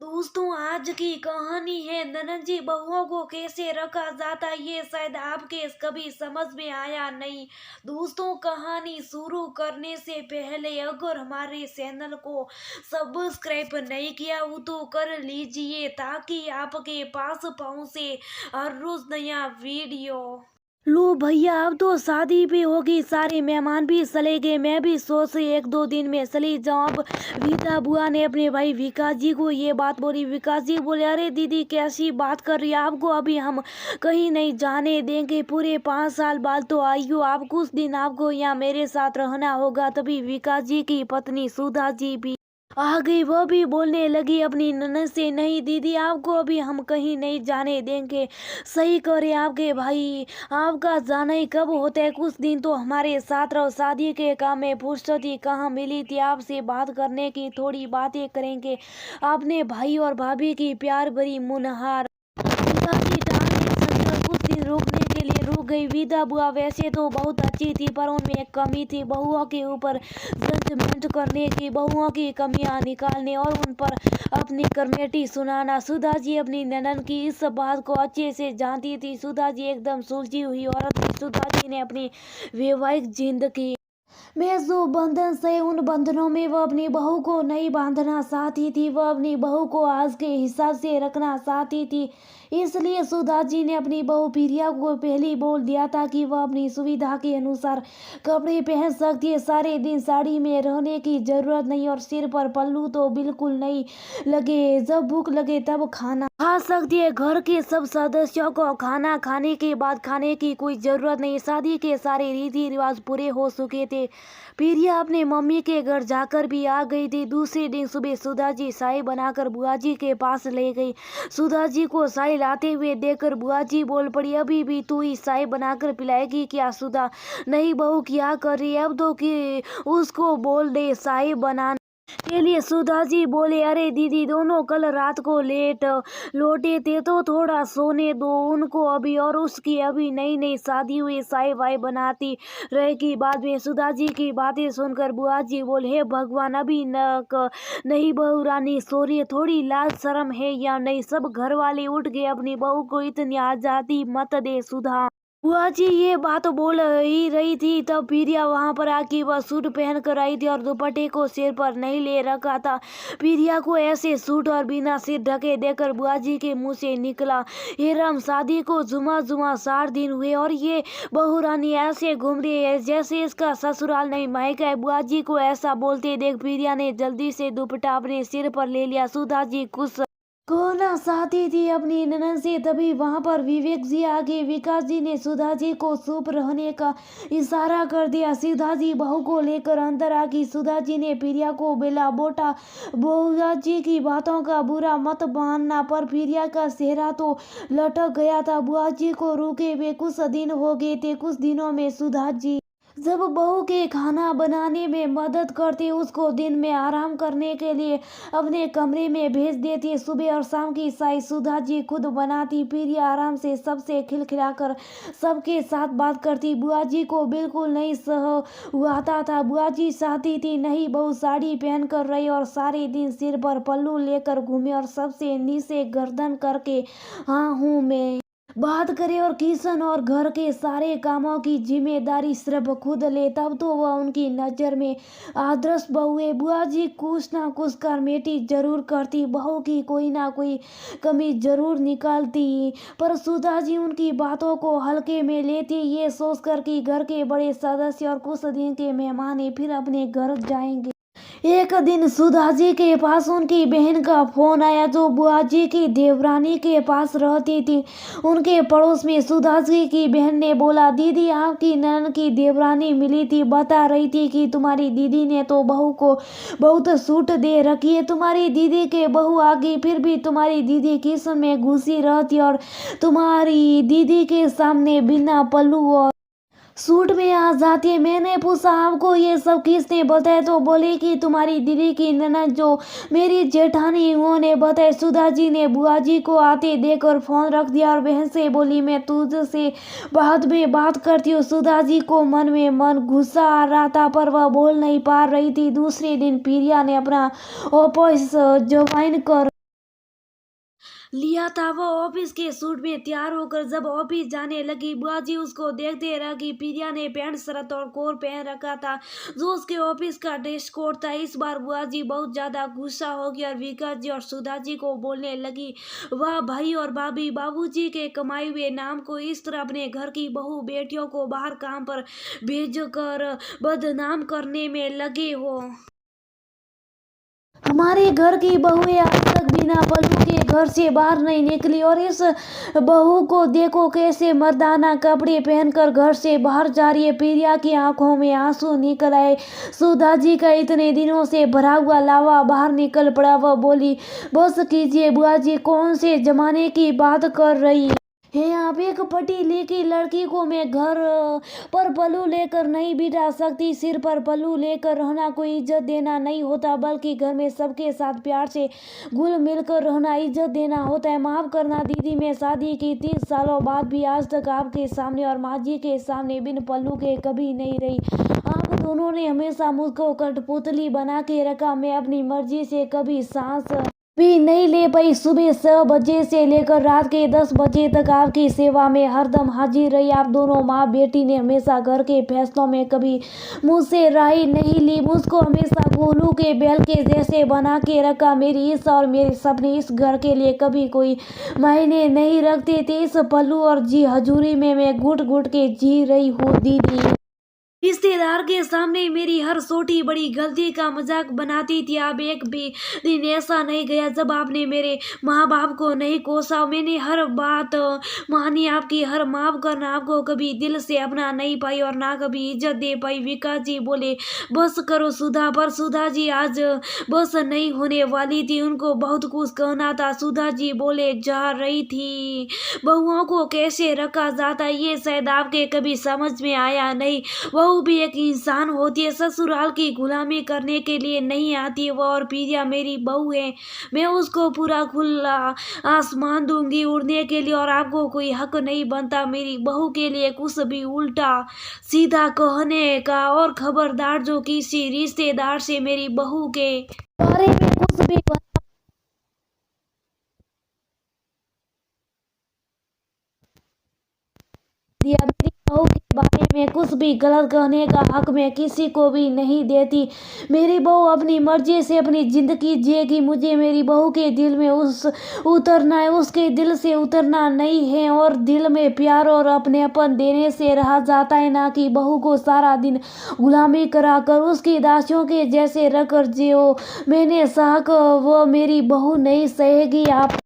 दोस्तों, आज की कहानी है ननद जी बहुओं को कैसे रखा जाता, ये शायद आपके कभी समझ में आया नहीं। दोस्तों, कहानी शुरू करने से पहले अगर हमारे चैनल को सब्सक्राइब नहीं किया हो तो कर लीजिए ताकि आपके पास पहुंचे हर रोज नया वीडियो। लो भैया, अब तो शादी भी होगी, सारे मेहमान भी चले गए, मैं भी सोच रही एक दो दिन में चली जाऊं। अब रीता बुआ ने अपने भाई विकास जी को ये बात बोली। विकास जी बोले, अरे दीदी कैसी बात कर रही है, आपको अभी हम कहीं नहीं जाने देंगे, पूरे 5 साल बाद तो आई हो आप, कुछ दिन आपको यहाँ मेरे साथ रहना होगा। तभी विकास जी की पत्नी सुधा जी भी आ गई। वह भी बोलने लगी अपनी ननद से, नहीं दीदी आपको अभी हम कहीं नहीं जाने देंगे। सही करे आपके भाई, आपका जाना ही कब होता है, कुछ दिन तो हमारे साथ रहो, शादी के काम में फुर्सत ही कहाँ मिली थी आपसे बात करने की, थोड़ी बातें करेंगे। आपने भाई और भाभी की प्यार भरी मुनहार पिताजी डालने चलकर कुछ दिन रुकने के लिए रुक गई। विदा बुआ वैसे तो बहुत अच्छी थी, पर उनमें एक कमी थी, बहुओं के ऊपर जजमेंट करने की, बहुओं की कमियां निकालने और उन पर अपनी कमेटी सुनाना। सुधा जी अपनी ननद की इस बात को अच्छे से जानती थी। सुधा जी एकदम सुलझी हुई औरत थी। सुधा जी ने अपनी वैवाहिक जिंदगी मैं जो बंधन से उन बंधनों में वह अपनी बहू को नहीं बांधना चाहती थी, वह अपनी बहू को आज के हिसाब से रखना चाहती थी। इसलिए सुधा जी ने अपनी बहू प्रिया को पहले ही बोल दिया था कि वह अपनी सुविधा के अनुसार कपड़े पहन सकती है, सारे दिन साड़ी में रहने की जरूरत नहीं, और सिर पर पल्लू तो बिल्कुल नहीं लगे, जब भूख लगे तब खाना खा सकती है। घर के सब सदस्यों को खाना खाने के बाद खाने की कोई जरूरत नहीं। शादी के सारे रीति रिवाज पूरे हो चुके थे। प्रिया अपने मम्मी के घर जाकर भी आ गई थी। दूसरे दिन सुबह सुधा जी चाय बनाकर बुआ जी के पास ले गई। सुधा जी को चाय लाते हुए देखकर बुआ जी बोल पड़ी, अभी भी तू ही चाय बनाकर पिलाएगी क्या सुधा? नहीं बहू, क्या कर रही है, अब तो कि उसको बोल दे चाय बनाने के लिए। सुधा जी बोले, अरे दीदी दोनों कल रात को लेट लौटे थे तो थोड़ा सोने दो उनको अभी, और उसकी अभी नई नई शादी हुई, चाय वाय बनाती रहेगी बाद में। सुधा जी की बातें सुनकर बुआ जी बोले, हे भगवान, अभी नहीं बहू रानी सो रही है, थोड़ी लाज शर्म है या नहीं? सब घर वाले उठ गए, अपनी बहू को इतनी आजादी मत दे सुधा। बुआ जी ये बात बोल ही रही थी, तब प्रिया वहां पर आके वह सूट पहन कर आई थी और दुपट्टे को सिर पर नहीं ले रखा था। प्रिया को ऐसे सूट और बिना सिर ढके देखकर बुआ जी के मुंह से निकला, हे राम, शादी को जुमा जुमा 4 दिन हुए और ये बहू रानी ऐसे घूम रही है जैसे इसका ससुराल नहीं मायका है। बुआ जी को ऐसा बोलते देख प्रिया ने जल्दी से दुपट्टा अपने सिर पर ले लिया। सुधा जी कुछ कहना चाहती थी अपनी ननद से, तभी वहां पर विवेक जी आगे। विकास जी ने सुधा जी को चुप रहने का इशारा कर दिया। सुधा जी बहू को लेकर अंदर आ गई। सुधा जी ने प्रिया को बोला, बोटा बुआ जी की बातों का बुरा मत मानना, पर प्रिया का चेहरा तो लटक गया था। बुआ जी को रुके हुए कुछ दिन हो गए थे। कुछ दिनों में सुधा जी जब बहू के खाना बनाने में मदद करती, उसको दिन में आराम करने के लिए अपने कमरे में भेज देती। सुबह और शाम की चाय सुधा जी खुद बनाती। प्रिया आराम से सबसे खिलखिलाकर सबके साथ बात करती। बुआ जी को बिल्कुल नहीं सहवाता था। बुआ जी चाहती थी नहीं बहू साड़ी पहन कर रही और सारे दिन सिर पर पल्लू लेकर घूमे और सबसे नीचे गर्दन करके हाँ हूँ मैं बात करे और किचन और घर के सारे कामों की जिम्मेदारी सिर्फ खुद ले, तब तो वह उनकी नज़र में आदर्श बहू है। बुआ जी कुछ ना कुछ कमेटी जरूर करती, बहू की कोई ना कोई कमी जरूर निकालती, पर सुधा जी उनकी बातों को हल्के में लेती, ये सोचकर कि घर के बड़े सदस्य और कुछ दिन के मेहमान ही फिर अपने घर जाएंगे। एक दिन सुधा जी के पास उनकी बहन का फोन आया, जो बुआ जी की देवरानी के पास रहती थी। उनके पड़ोस में सुधा जी की बहन ने बोला, दीदी आपकी ननद की देवरानी मिली थी, बता रही थी कि तुम्हारी दीदी ने तो बहू को बहुत सूट दे रखी है। तुम्हारी दीदी के बहू आ गई, फिर भी तुम्हारी दीदी किचन में घुसी रहती और तुम्हारी दीदी के सामने बिना पल्लू और सूट में आ जाती है। मैंने पूछा आपको ये सब किसने बताया, तो बोली कि तुम्हारी दीदी की ननद जो मेरी जेठानी उन्होंने बताया। सुधा जी ने बुआ जी को आते देखकर फोन रख दिया और बहन से बोली, मैं तुझसे बाद में बात करती हूँ। सुधा जी को मन में मन गुस्सा आ रहा था, पर वह बोल नहीं पा रही थी। दूसरे दिन प्रिया ने अपना ऑफिस ज्वाइन कर लिया था। वो ऑफिस के सूट में तैयार होकर जब ऑफिस जाने लगी, बुआ जी उसको देखते रह गई। प्रिया ने पैंट शर्ट और कोट पहन रखा था जो उसके ऑफिस का ड्रेस कोड था। इस बार बुआ जी बहुत ज्यादा गुस्सा हो गई और विकास जी और सुधा जी को बोलने लगी, वाह भाई और भाभी, बाबूजी के कमाए हुए नाम को इस तरह अपने घर की बहू बेटियों को बाहर काम पर भेजकर बदनाम करने में लगे हो। हमारे घर की बहुएं आज तक बिना पल्लू के घर से बाहर नहीं निकली और इस बहू को देखो कैसे मर्दाना कपड़े पहनकर घर से बाहर जा रही है। प्रिया की आंखों में आंसू निकल आए। सुधा जी का इतने दिनों से भरा हुआ लावा बाहर निकल पड़ा। वह बोली, बस कीजिए बुआ जी, कौन से जमाने की बात कर रही है आप? एक पढ़ी लिखी लड़की को मैं घर पर पल्लू लेकर नहीं बिठा सकती। सिर पर पल्लू लेकर रहना कोई इज्जत देना नहीं होता, बल्कि घर में सबके साथ प्यार से घुल मिलकर रहना इज्जत देना होता है। माफ करना दीदी, मैं शादी की 30 सालों बाद भी आज तक आपके सामने और माँ जी के सामने बिन पल्लू के कभी नहीं रही। आप दोनों ने हमेशा मुझको कठपुतली बना के रखा। मैं अपनी मर्जी से कभी सांस भी नहीं ले पाई। सुबह 6 बजे से लेकर रात के 10 बजे तक आपकी सेवा में हरदम हाजिर रही। आप दोनों माँ बेटी ने हमेशा घर के फैसलों में कभी मुझसे राय नहीं ली। मुझको हमेशा गोलू के बैल के जैसे बना के रखा। मेरी इस और मेरे सपने इस घर के लिए कभी कोई मायने नहीं रखते थे। इस पल्लू और जी हजूरी में मैं घुट घुट के जी रही हूँ दीदी। रिश्तेदार के सामने मेरी हर छोटी बड़ी गलती का मजाक बनाती थी। अब एक भी दिन ऐसा नहीं गया जब आपने मेरे माँ बाप को नहीं कोसा। मैंने हर बात मानी आपकी, हर माफ करना। आपको कभी दिल से अपना नहीं पाई और ना कभी इज्जत दे पाई। विकास जी बोले, बस करो सुधा। पर सुधा जी आज बस नहीं होने वाली थी, उनको बहुत कुछ कहना था। सुधा जी बोले जा रही थी, बहुओं को कैसे रखा जाता है ये शायद आपके कभी समझ में आया नहीं। बहू भी एक इंसान होती है, ससुराल की गुलामी करने के लिए नहीं आती है। वो और प्रिया मेरी बहू है, मैं उसको पूरा खुला आसमान दूंगी उड़ने के लिए और आपको कोई हक नहीं बनता मेरी बहू के लिए कुछ भी उल्टा सीधा कहने का। और खबरदार जो किसी रिश्तेदार से मेरी बहू के बारे में कुछ भी दिया, मेरी बहू के बारे में कुछ भी गलत कहने का हक मैं किसी को भी नहीं देती। मेरी बहू अपनी मर्जी से अपनी जिंदगी जिएगी। मुझे मेरी बहू के दिल में उतरना है, उसके दिल से उतरना नहीं है। और दिल में प्यार और अपनेपन देने से रहा जाता है, ना कि बहू को सारा दिन गुलामी कराकर उसकी दासियों के जैसे रखकर जियो। मैंने साहक वो मेरी बहू नहीं सहेगी। आप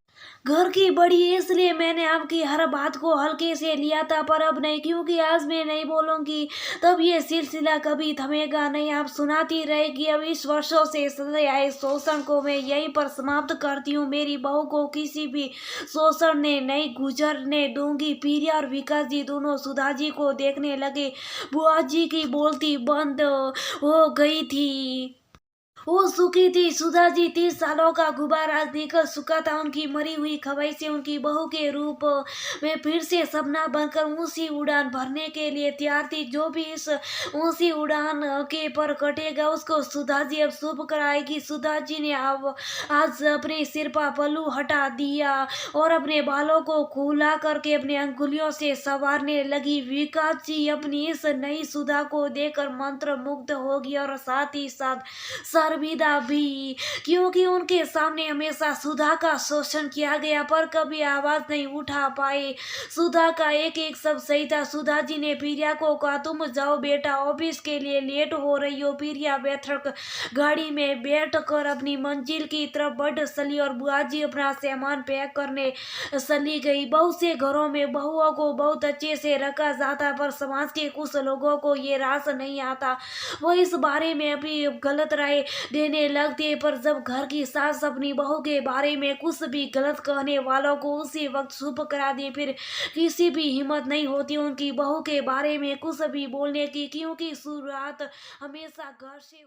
घर की बड़ी इसलिए मैंने आपकी हर बात को हल्के से लिया था, पर अब नहीं, क्योंकि आज मैं नहीं बोलूंगी तब ये सिलसिला कभी थमेगा नहीं। आप सुनाती रहेगी। अब इस वर्षों से चले आए शोषण को मैं यहीं पर समाप्त करती हूँ। मेरी बहू को किसी भी शोषण ने नहीं गुजरने दूंगी। प्रिया और विकास जी दोनों सुधा जी को देखने लगे। बुआ जी की बोलती बंद हो गई थी। वो सुखी थी। सुधा जी 30 सालों का गुबार आज निकल चुका था। उनकी मरी हुई ख्वाहिश से उनकी बहू के रूप में फिर से सपना बनकर ऊंची उड़ान भरने के लिए तैयार थी। जो भी इस ऊंची उड़ान के पर कटेगा उसको सुधा जी अब शुभ कराएगी। सुधा जी ने अब आज अपने सिर पर पल्लू हटा दिया और अपने बालों को खुला करके अपने अंगुलियों से संवारने लगी। विकास जी अपनी इस नई सुधा को देखकर मंत्र मुग्ध हो गई और साथ ही साथ शर्मिंदा भी, क्योंकि उनके सामने हमेशा सुधा का शोषण किया गया पर कभी आवाज नहीं उठा पाए। सुधा का एक एक शब्द सही था। सुधा जी ने प्रिया को कहा, तुम जाओ बेटा, ऑफिस के लिए लेट हो रही हो। प्रिया बैठक गाड़ी में बैठ कर अपनी मंजिल की तरफ बढ़ चली और बुआ जी अपना सामान पैक करने चली गई। बहुत से घरों में बहुओं को बहुत अच्छे से रखा जाता पर समाज के कुछ लोगों को ये रास नहीं आता, वो इस बारे में अभी गलत राय देने लगते। पर जब घर की सास अपनी बहू के बारे में कुछ भी गलत कहने वालों को उसी वक्त चुप करा दे, फिर किसी भी हिम्मत नहीं होती उनकी बहू के बारे में कुछ भी बोलने की, क्योंकि शुरुआत हमेशा घर से